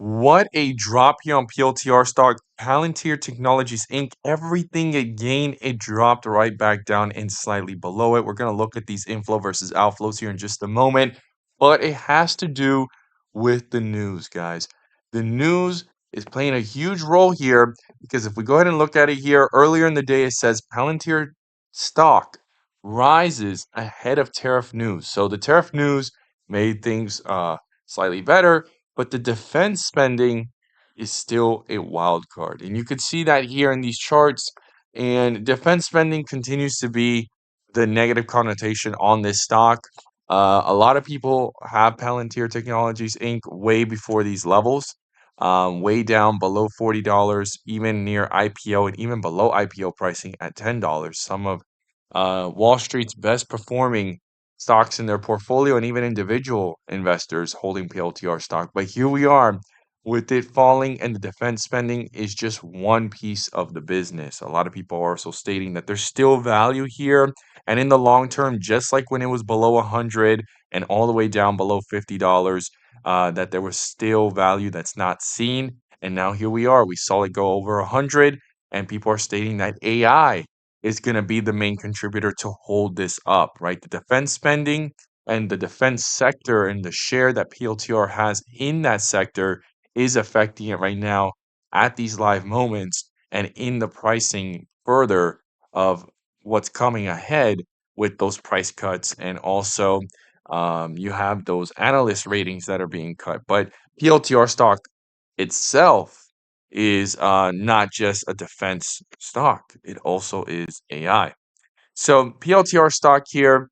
What a drop here on PLTR stock. Palantir Technologies Inc. Everything it gained, it dropped right back down and slightly below it. We're going to look at these inflow versus outflows here in just a moment, but it has to do with the news, guys. The news is playing a huge role here because if we go ahead and look at it here, earlier in the day, it says Palantir stock rises ahead of tariff news. So the tariff news made things slightly better, but the defense spending is still a wild card. And you could see that here in these charts. And defense spending continues to be the negative connotation on this stock. A lot of people have Palantir Technologies Inc. way before these levels, way down below $40, even near IPO and even below IPO pricing at $10. Some of Wall Street's best performing stocks in their portfolio and even individual investors holding PLTR stock. But here we are with it falling, and the defense spending is just one piece of the business. A lot of people are also stating that there's still value here. And in the long term, just like when it was below 100 and all the way down below $50, that there was still value that's not seen. And now here we are. We saw it go over 100, and people are stating that AI is going to be the main contributor to hold this up, right? The defense spending and the defense sector and the share that PLTR has in that sector is affecting it right now at these live moments and in the pricing further of what's coming ahead with those price cuts. And also, you have those analyst ratings that are being cut. But PLTR stock itself is not just a defense stock, it also is AI. So PLTR stock here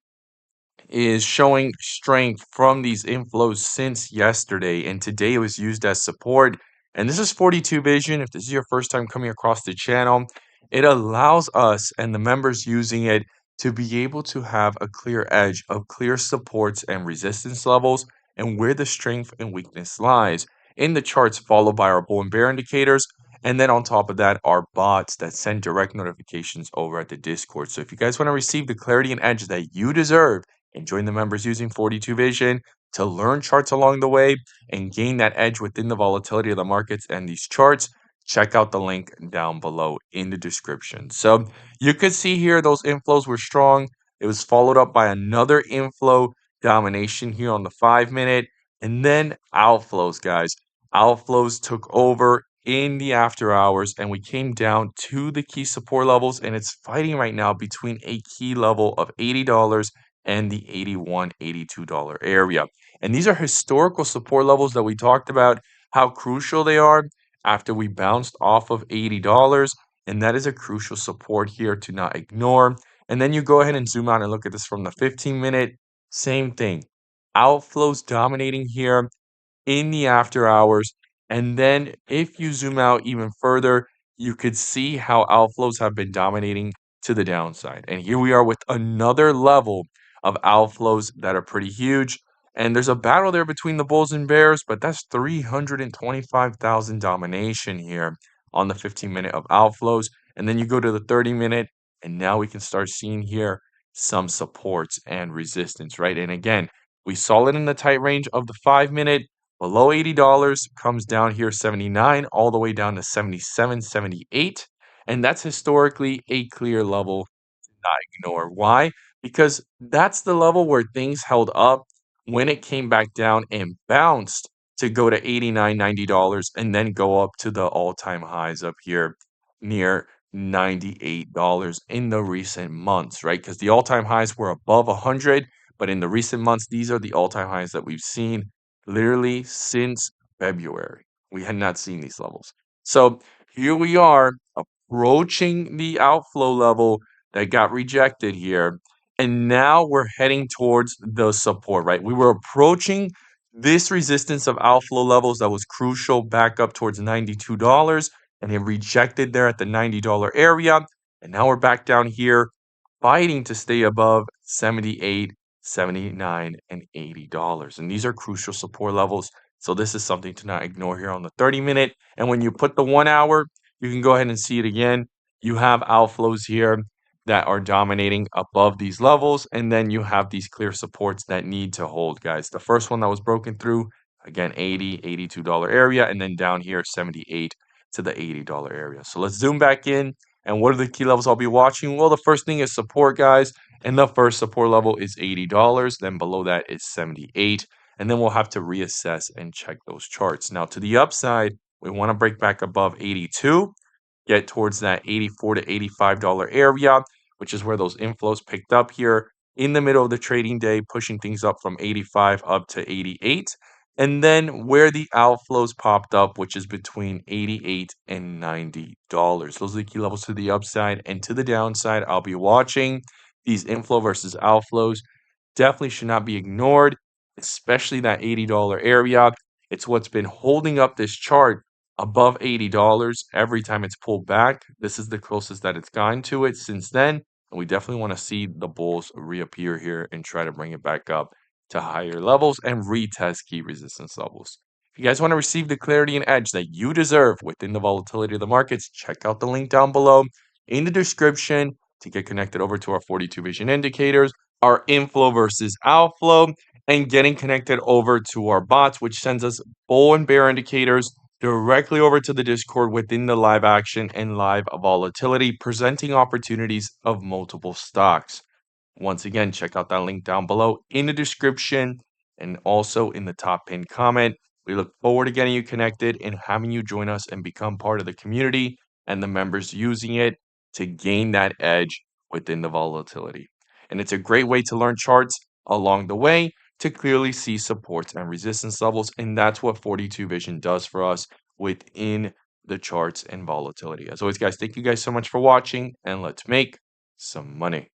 is showing strength from these inflows since yesterday, and today it was used as support. And this is 42 Vision. If this is your first time coming across the channel, it allows us and the members using it to be able to have a clear edge of clear supports and resistance levels and where the strength and weakness lies in the charts, followed by our bull and bear indicators. And then on top of that, our bots that send direct notifications over at the Discord. So if you guys want to receive the clarity and edge that you deserve, and join the members using 42 Vision to learn charts along the way and gain that edge within the volatility of the markets and these charts, check out the link down below in the description. So you could see here those inflows were strong. It was followed up by another inflow domination here on the 5 minute, and then outflows, guys. Outflows took over in the after hours, and we came down to the key support levels, and it's fighting right now between a key level of $80 and the $81, $82 area. And these are historical support levels that we talked about, how crucial they are after we bounced off of $80. And that is a crucial support here to not ignore. And then you go ahead and zoom out and look at this from the 15-minute. Same thing. Outflows dominating here in the after hours. And then if you zoom out even further, you could see how outflows have been dominating to the downside. And here we are with another level of outflows that are pretty huge. And there's a battle there between the bulls and bears, but that's 325,000 domination here on the 15-minute of outflows. And then you go to the 30-minute, and now we can start seeing here some supports and resistance, right? And again, we saw it in the tight range of the 5-minute. Below $80 comes down here 79 all the way down to 77, 78. And that's historically a clear level to not ignore. Why? Because that's the level where things held up when it came back down and bounced to go to 89, $90 and then go up to the all-time highs up here near $98 in the recent months, right? Because the all-time highs were above 100, but in the recent months, these are the all-time highs that we've seen literally since February. We had not seen these levels. So here we are approaching the outflow level that got rejected here. And now we're heading towards the support, right? We were approaching this resistance of outflow levels that was crucial back up towards $92 and it rejected there at the $90 area. And now we're back down here fighting to stay above 78, 79, and $80. And these are crucial support levels. So this is something to not ignore here on the 30-minute. And when you put the 1 hour, you can go ahead and see it again. You have outflows here that are dominating above these levels. And then you have these clear supports that need to hold, guys. The first one that was broken through Again, $80, $82 area, and then down here, 78 to the $80 area. So let's zoom back in. And what are the key levels I'll be watching? Well, the first thing is support, guys. And the first support level is $80. Then below that is 78. And then we'll have to reassess and check those charts. Now, to the upside, we want to break back above 82, get towards that 84 to $85 area, which is where those inflows picked up here in the middle of the trading day, pushing things up from 85 up to 88. And then where the outflows popped up, which is between 88 and $90. Those are the key levels to the upside. And to the downside, I'll be watching these inflow versus outflows. Definitely should not be ignored, especially that $80 area. It's what's been holding up this chart above $80 every time it's pulled back. This is the closest that it's gotten to it since then. And we definitely want to see the bulls reappear here and try to bring it back up to higher levels and retest key resistance levels. If you guys want to receive the clarity and edge that you deserve within the volatility of the markets, check out the link down below in the description to get connected over to our 42 vision indicators, our inflow versus outflow, and getting connected over to our bots, which sends us bull and bear indicators directly over to the Discord within the live action and live volatility, presenting opportunities of multiple stocks. Once again, check out that link down below in the description and also in the top pinned comment. We look forward to getting you connected and having you join us and become part of the community and the members using it to gain that edge within the volatility. And it's a great way to learn charts along the way to clearly see supports and resistance levels. And that's what 42 Vision does for us within the charts and volatility. As always, guys, thank you guys so much for watching, and let's make some money.